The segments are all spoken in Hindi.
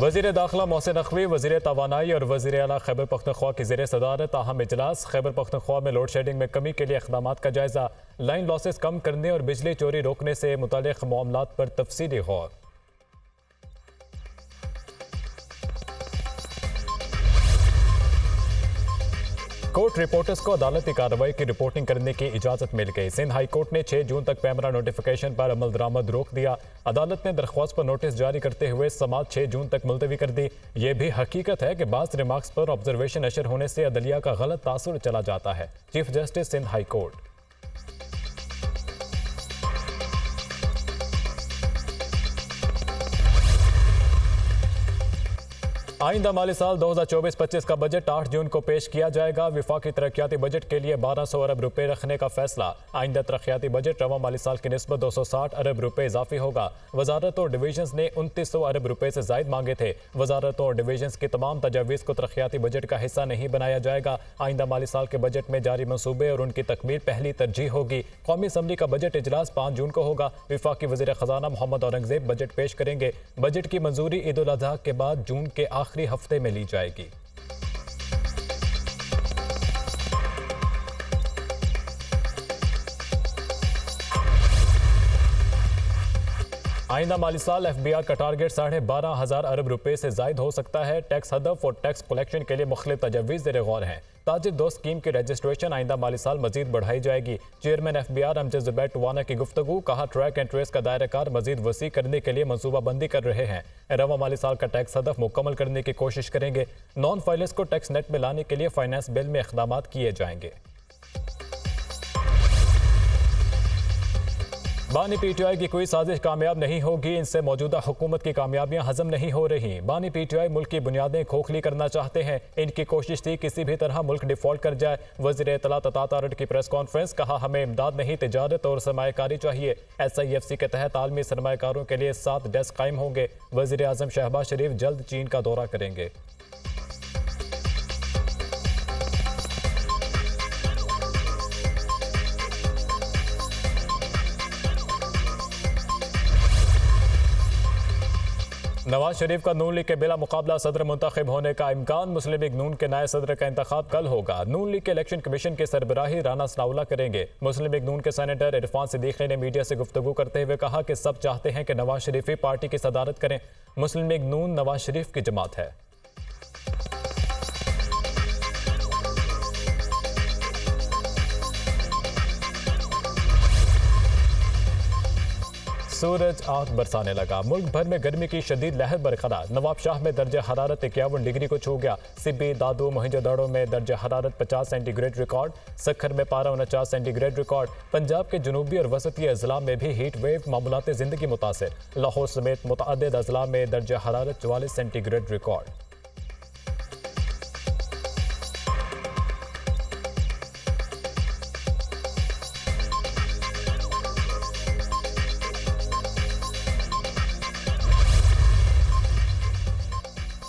वज़ीर दाखिला मोहसिन नकवी, वज़ीर तवानाई और वज़ीर आला खैबर पख्तूनख्वा की ज़ेर सदारत अहम इजलास। खैबर पख्तूनख्वा में लोड शेडिंग में कमी के लिए इक़दाम का जायज़ा, लाइन लॉसेस कम करने और बिजली चोरी रोकने से मुताल्लिक़ मामलात पर तफसीली गौर। कोर्ट रिपोर्टर्स को अदालती कार्रवाई की रिपोर्टिंग करने की इजाज़त मिल गई। सिंध हाई कोर्ट ने 6 जून तक पैमरा नोटिफिकेशन पर अमल दरामद रोक दिया। अदालत ने दरख्वास्त पर नोटिस जारी करते हुए समाअत 6 जून तक मुलतवी कर दी। ये भी हकीकत है कि बाज़ रिमार्क्स पर ऑब्जर्वेशन नशर होने से अदलिया का गलत तासुर चला जाता है। Chief justice Sindh high court. आइंदा माली साल 2024-25 का बजट 8 जून को पेश किया जाएगा। विफाकी तरक्याती बजट के लिए 1200 अरब रुपए रखने का फैसला। आइंदा तरक्याती बजट रवा माली साल की निस्बत 260 अरब रुपए इजाफी होगा। वजारत और डिवीजन्स ने 2900 अरब रुपए से जायद मांगे थे। वजारत और डिवीजन्स की तमाम तजावीज़ को तरक्याती बजट का हिस्सा नहीं बनाया जाएगा। आइंदा माली साल के बजट में जारी मनसूबे और उनकी तकमील पहली तरजीह होगी। कौमी असम्बली का बजट इजलास 5 जून को होगा। विफाकी वज़ीर ख़जाना मोहम्मद औरंगज़ेब बजट पेश करेंगे। बजट की मंजूरी ईद उल अज़हा के बाद जून के आखिरी हफ्ते में ली जाएगी। आइंदा माली साल एफबीआर का टारगेट 12,500 अरब रुपए से जायद हो सकता है। टैक्स हदफ और टैक्स कलेक्शन के लिए मुख्तलिफ तजवीज़ ज़ेर गौर हैं। ताजिर दोस्त स्कीम की रजिस्ट्रेशन आइंदा माली साल मजीद बढ़ाई जाएगी। चेयरमैन एफबीआर अमजद ज़ुबैर टवाना की गुफ्तगू, कहा ट्रैक एंड ट्रेस का दायरा कार मजीद वसी करने के लिए मनसूबाबंदी कर रहे हैं। रवा माली साल का टैक्स हदफ मुकम्मल करने की कोशिश करेंगे। नॉन फाइलर्स को टैक्स नेट में लाने के लिए फाइनेंस बिल में इक़दाम किए जाएंगे। बानी पीटीआई की कोई साजिश कामयाब नहीं होगी। इनसे मौजूदा हुकूमत की कामयाबियां हजम नहीं हो रही। बानी पीटीआई मुल्क की बुनियादें खोखली करना चाहते हैं। इनकी कोशिश थी किसी भी तरह मुल्क डिफॉल्ट कर जाए। वज़ीर इत्तलात अता तारड़ की प्रेस कॉन्फ्रेंस, कहा हमें इमदाद नहीं तिजारत और सरमायाकारी चाहिए। SIFC के तहत आलमी सरमायाकारों के लिए 7 डेस्क कायम होंगे। वज़ीर आज़म शहबाज शरीफ जल्द चीन का दौरा करेंगे। नवाज शरीफ का नून लीग के बिला मुकाबला सदर मुंतखब होने का इम्कान। मुस्लिम लीग नून के नए सदर का इंतखाब कल होगा। नून लीग के इलेक्शन कमीशन की सरबराही राना सनाउल्लाह करेंगे। मुस्लिम लीग नून के सेनेटर इरफान सिद्दीकी ने मीडिया से गुफ्तगू करते हुए कहा कि सब चाहते हैं कि नवाज शरीफ ही पार्टी की सदारत करें। मुस्लिम लीग नून नवाज शरीफ की जमात है। सूरज आग बरसाने लगा। मुल्क भर में गर्मी की शदीद लहर बरकरार। नवाबशाह में दर्ज हरारत 51 डिग्री को छू गया। सिब्बी, दादू, मोहिंजोदड़ो में दर्ज हरारत 50 सेंटीग्रेड रिकॉर्ड। सखर में पारा 49 सेंटीग्रेड रिकॉर्ड। पंजाब के जनूबी और वसती अजला में भी हीट वेव मामूलात जिंदगी मुतासर। लाहौर समेत मुतअद्दिद अजला में दर्ज हरारत 44 सेंटीग्रेड रिकॉर्ड।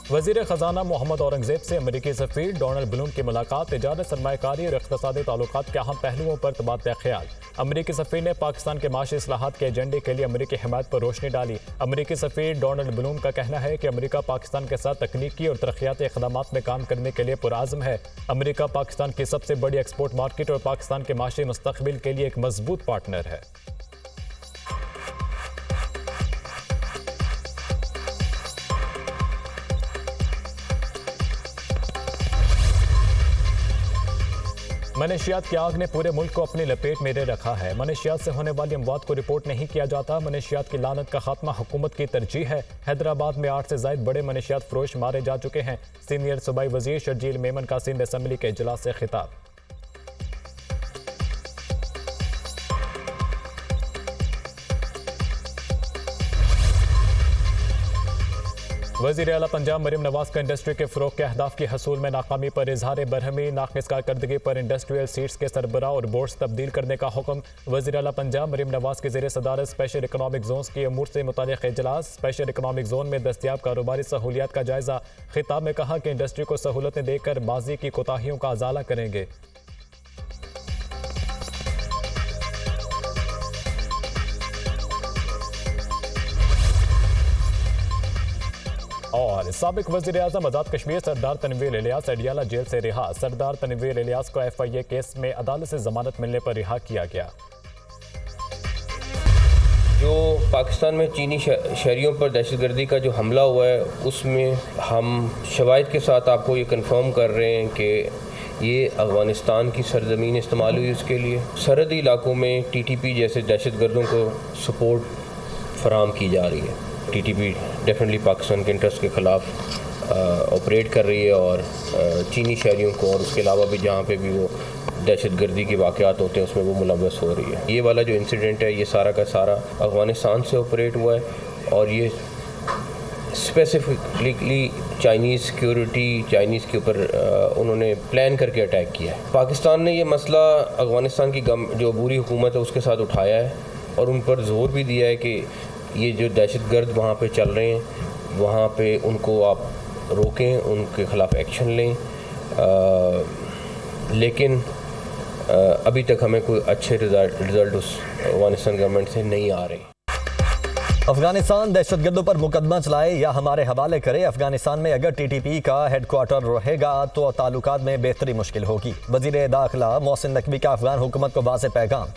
वज़ीर ख़जाना मोहम्मद औरंगज़ेब से अमरीकी सफ़ीर डोनाल्ड ब्लूम की मुलाकात। तिजारत, सरमायाकारी और इक़्तिसादी ताल्लुकात के अहम पहलुओं पर तबादला ख्याल। अमरीकी सफ़ीर ने पाकिस्तान के माशी इस्लाहात के एजेंडे के लिए अमरीकी हिमायत पर रोशनी डाली। अमरीकी सफ़ीर डोनाल्ड ब्लूम का कहना है कि अमरीका पाकिस्तान के साथ तकनीकी और तरक्याती इक़दामात में काम करने के लिए पुरआज़म है। अमरीका पाकिस्तान की सबसे बड़ी एक्सपोर्ट मार्केट और पाकिस्तान के माशी मुस्तक़बिल के लिए एक मजबूत पार्टनर है। मनशियात की आग ने पूरे मुल्क को अपनी लपेट में ले रखा है। मनशियात से होने वाली अमवात को रिपोर्ट नहीं किया जाता। मनशियात की लानत का खात्मा हुकूमत की तरजीह है। हैदराबाद में 8 से जायद बड़े मनशियात फरोश मारे जा चुके हैं। सीनियर सूबाई वजीर शर्जील मेमन का सिंध असम्बली के इजलास से खिताब। वज़ीर आला पंजाब मरीम नवाज का इंडस्ट्री के फ़रोग़ के अहदाफ की हसूल में नाकामी पर इजहार बरहमी। नाक़िस कारकर्दगी पर इंडस्ट्रियल सीट्स के सरबराह और बोर्ड्स तब्दील करने का हुक्म। वज़ीर आला पंजाब मरीम नवाज की ज़ेर सदारत स्पेशल इकनॉमिक जोन्स की अमूर से मुताल्लिक़ इजलास। स्पेशल इकनॉमिक जोन में दस्तियाब कारोबारी सहूलियात का जायज़ा। खिताब में कहा कि इंडस्ट्री को सहूलतें देकर माजी की कोताहियों का अजाला करेंगे। और खबर। साबिक वजीर आजम आजाद कश्मीर सरदार तनवीर इलियास अडियाला जेल से रिहा। सरदार तनवीर इलियास को FIA केस में अदालत से जमानत मिलने पर रिहा किया गया। जो पाकिस्तान में चीनी शहरियों पर दहशतगर्दी का जो हमला हुआ है, उसमें हम शवाहिद के साथ आपको ये कंफर्म कर रहे हैं कि ये अफ़गानिस्तान की सरजमीन इस्तेमाल हुई उसके लिए। सरहदी इलाकों में TTP जैसे दहशतगर्दों को सपोर्ट फराहम की जा रही है। TTP डेफिनेटली पाकिस्तान के इंटरेस्ट के ख़िलाफ़ ऑपरेट कर रही है और चीनी शहरियों को और उसके अलावा भी जहाँ पे भी वो दहशतगर्दी के वाक़यात होते हैं उसमें वो मुलव्वस हो रही है। ये वाला जो इंसिडेंट है ये सारा का सारा अफ़गानिस्तान से ऑपरेट हुआ है और ये स्पेसिफिकली चाइनीज़ सिक्योरिटी, चाइनीज़ के ऊपर उन्होंने प्लान करके अटैक किया है। पाकिस्तान ने ये मसला अफ़गानिस्तान की जो बुरी हुकूमत है उसके साथ उठाया है और उन पर जोर भी दिया है कि ये जो दहशतगर्द वहाँ पे चल रहे हैं वहाँ पे उनको आप रोकें, उनके ख़िलाफ़ एक्शन लें। लेकिन अभी तक हमें कोई अच्छे रिज़ल्ट उस अफ़गानिस्तान गवर्नमेंट से नहीं आ रहे। अफगानिस्तान दहशतगर्दों पर मुकदमा चलाए या हमारे हवाले करे। अफगानिस्तान में अगर TTP का हेडक्वार्टर रहेगा तो ताल्लुकात में बेहतरी मुश्किल होगी। वज़ीर दाखिला मोहसिन नकवी का अफगान हुकूमत को वाज़ेह पैगाम।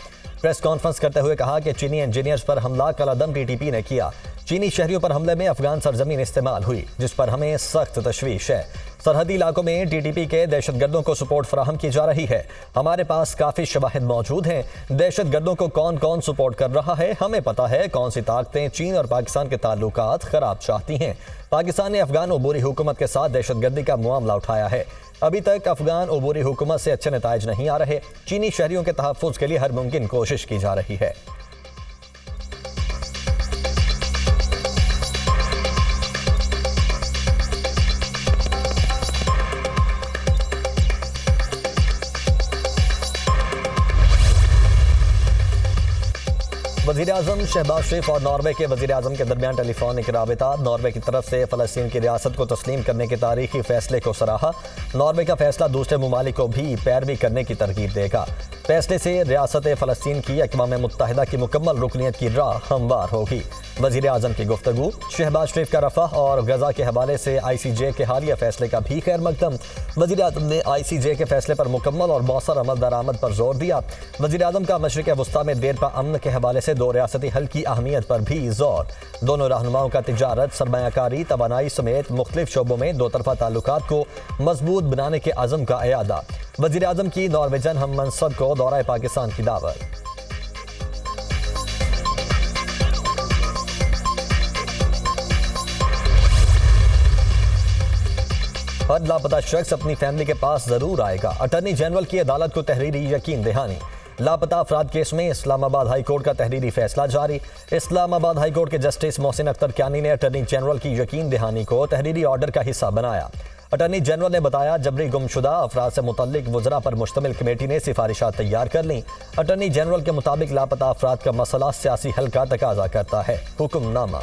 प्रेस कॉन्फ्रेंस करते हुए कहा कि चीनी इंजीनियर्स पर हमला कलअदम TTP ने किया। चीनी शहरियों पर हमले में अफगान सरजमीन इस्तेमाल हुई, जिस पर हमें सख्त तशवीश है। सरहदी इलाकों में TTP के दहशतगर्दों को सपोर्ट फराहम की जा रही है। हमारे पास काफ़ी शवाहिद मौजूद हैं। दहशतगर्दों को कौन कौन सपोर्ट कर रहा है हमें पता है। कौन सी ताकतें चीन और पाकिस्तान के ताल्लुकात ख़राब चाहती हैं। पाकिस्तान ने अफगान अबूरी हुकूमत के साथ दहशतगर्दी का मामला उठाया है। अभी तक अफगान अबूरी हुकूमत से अच्छे नताइज नहीं आ रहे। चीनी शहरियों के तहफ़्फ़ुज़ के लिए हर मुमकिन कोशिश की जा रही है। वज़ीर आज़म शहबाज शरीफ और नॉर्वे के वज़ीर आज़म के दरमियान टेलीफोनिक राबिता। नॉर्वे की तरफ से फ़लस्तीन की रियासत को तस्लीम करने के तारीखी फ़ैसले को सराहा। नॉर्वे का फ़ैसला दूसरे ममालिक को भी पैरवी करने की तरगीब देगा। फ़ैसले से रियासत फ़लस्तीन की अक़वाम मुत्तहिदा की मुकम्मल रुकनीत की राह हमवार होगी। वज़ीर आज़म की गुफ्तगू। शहबाज शरीफ का रफ़ह और गज़ा के हवाले से ICJ के हालिया फ़ैसले का भी खैर मकदम। वज़ीर आज़म ने ICJ के फ़ैसले पर मुकम्मल और मौसर अमल दरामद पर जोर दिया। वज़ीर आज़म का मशरिक़ वस्ता में देरपा अमन के हवाले से दो रियासती हल की अहमियत पर भी जोर। दोनों रहनुमाओं का तिजारत, सरमायाकारी, तवानाई समेत मुख्तलिफ शोबों में दो तरफा ताल्लुकात को मजबूत बनाने के अज़म का अयादा। वज़ीर आज़म की नॉर्वेजन हम मनसब को दौरा पाकिस्तान की दावत। हर लापता शख्स अपनी फैमिली के पास जरूर आएगा। अटॉर्नी जनरल की अदालत को तहरीरी यकीन दहानी। लापता अफराद केस में इस्लामाबाद हाई कोर्ट का तहरीरी फैसला जारी। इस्लामाबाद हाई कोर्ट के जस्टिस मोहसिन अख्तर क्यानी ने अटॉर्नी जनरल की यकीन दहानी को तहरीरी ऑर्डर का हिस्सा बनाया। अटॉर्नी जनरल ने बताया, जबरी गुमशुदा अफराद से मुतल्लिक वज़रा पर मुश्तमिल कमेटी ने सिफारिशात तैयार कर लीं। अटॉर्नी जनरल के मुताबिक लापता अफराद का मसला सियासी हल का तकाजा करता है। हुक्मनामा।